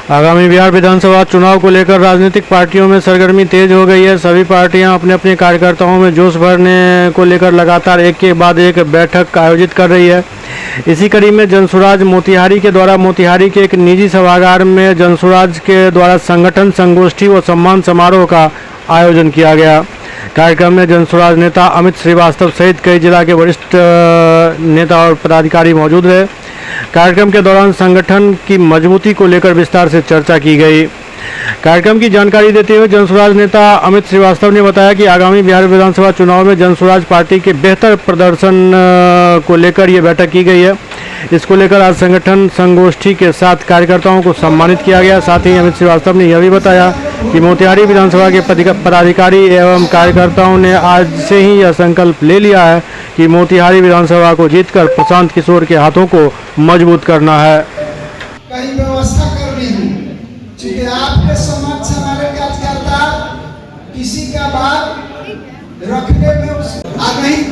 आगामी बिहार विधानसभा चुनाव को लेकर राजनीतिक पार्टियों में सरगर्मी तेज हो गई है। सभी पार्टियां अपने अपने कार्यकर्ताओं में जोश भरने को लेकर लगातार एक के बाद एक बैठक आयोजित कर रही है। इसी कड़ी में जनसुराज मोतिहारी के द्वारा मोतिहारी के एक निजी सभागार में जनसुराज के द्वारा संगठन संगोष्ठी व सम्मान समारोह का आयोजन किया गया। कार्यक्रम में जनसुराज नेता अमित श्रीवास्तव सहित कई जिला के वरिष्ठ नेता और पदाधिकारी मौजूद रहे। कार्यक्रम के दौरान संगठन की मजबूती को लेकर विस्तार से चर्चा की गई। कार्यक्रम की जानकारी देते हुए जनसुराज नेता अमित श्रीवास्तव ने बताया कि आगामी बिहार विधानसभा चुनाव में जनसुराज पार्टी के बेहतर प्रदर्शन को लेकर ये बैठक की गई है। इसको लेकर आज संगठन संगोष्ठी के साथ कार्यकर्ताओं को सम्मानित किया गया। साथ ही अमित श्रीवास्तव ने यह भी बताया कि मोतिहारी विधानसभा के पदाधिकारी एवं कार्यकर्ताओं ने आज से ही यह संकल्प ले लिया है कि मोतिहारी विधानसभा को जीतकर प्रशांत किशोर के हाथों को मजबूत करना है। कहीं व्यवस्था कर रही हूँ क्योंकि आपके समक्ष हमारे कार्यकर्ता किसी का बात रखने में नहीं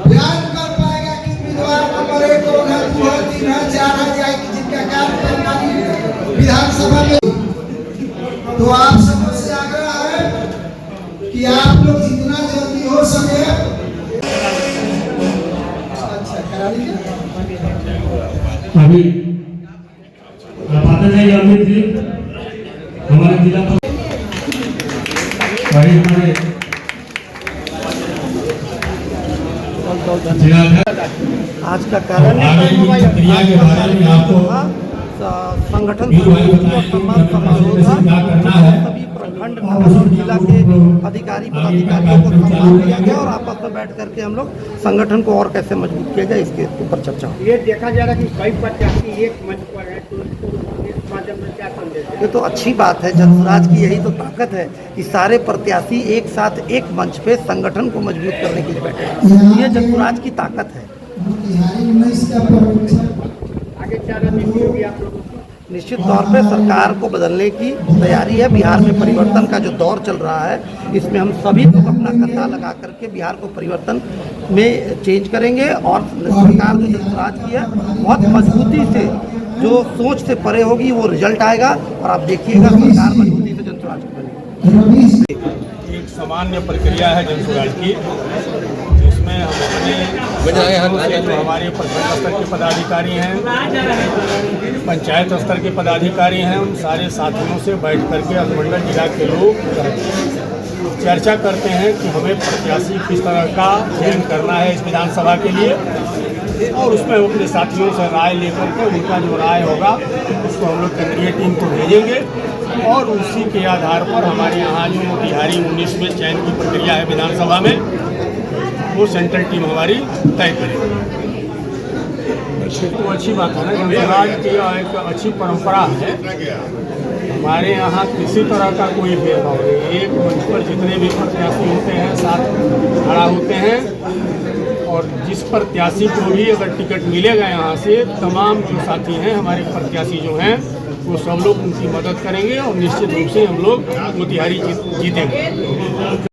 बयान कर पाएगा कि उम्मीदवार नंबर 1 2 3 4 जाए जिनका कार्यक्रम विधानसभा में। तो आप सबसे आग्रह है कि आप लोग जितना जल्दी हो सके अभी आप आते जाइए अमित जी हमारे जिला आज का कारण संगठन सम्मान समारोह सभी प्रखंड नगर जिला के अधिकारी पदाधिकारियों को सम्मान दिया गया और आपस में बैठ करके हम लोग संगठन को और कैसे मजबूत किया जाए इसके ऊपर चर्चा। ये देखा जा रहा है कि कई प्रत्याशी एक मंच पर है, तो इस माध्यम में क्या संदेश है? ये तो अच्छी बात है। जनसुराज की यही तो ताकत है कि सारे प्रत्याशी एक साथ एक मंच पे संगठन को मजबूत करने के लिए बैठे हैं। ये जनसुराज की ताकत है। आगे क्या रणनीति होगी आप लोगों की? निश्चित तौर पे सरकार को बदलने की तैयारी है। बिहार में परिवर्तन का जो दौर चल रहा है इसमें हम सभी लोग अपना कंधा लगा करके बिहार को परिवर्तन में चेंज करेंगे और सरकार जो जनसुराज की है बहुत मजबूती से जो सोच से परे होगी वो रिजल्ट आएगा और आप देखिएगा सरकार मजबूती से जनसुराज की बनेगी। एक सामान्य प्रक्रिया है जनसुराज की जिसमें हम अपने जो हमारे प्रखंड स्तर के पदाधिकारी हैं, पंचायत स्तर के पदाधिकारी हैं, उन सारे साथियों से बैठ करके अनुमंडल जिला के लोग चर्चा करते हैं कि हमें प्रत्याशी किस तरह का चयन करना है इस विधानसभा के लिए और उसमें अपने साथियों से राय लेकर के उनका जो राय होगा उसको हम लोग केंद्रीय टीम को भेजेंगे और उसी के आधार पर हमारे यहाँ जो मोतिहारी 19 में चयन की प्रक्रिया है विधानसभा में वो सेंट्रल टीम हमारी तय करेगी। तो अच्छी बात है ना, जनसुराज की एक अच्छी परंपरा है। हमारे यहाँ किसी तरह का कोई भेदभाव नहीं। एक मंच पर जितने भी प्रत्याशी होते हैं साथ खड़ा होते हैं और जिस प्रत्याशी को भी अगर टिकट मिलेगा यहाँ से तमाम जो साथी हैं हमारे प्रत्याशी जो हैं वो सब लोग उनकी मदद करेंगे और निश्चित रूप से हम लोग मोतिहारी जीतेंगे।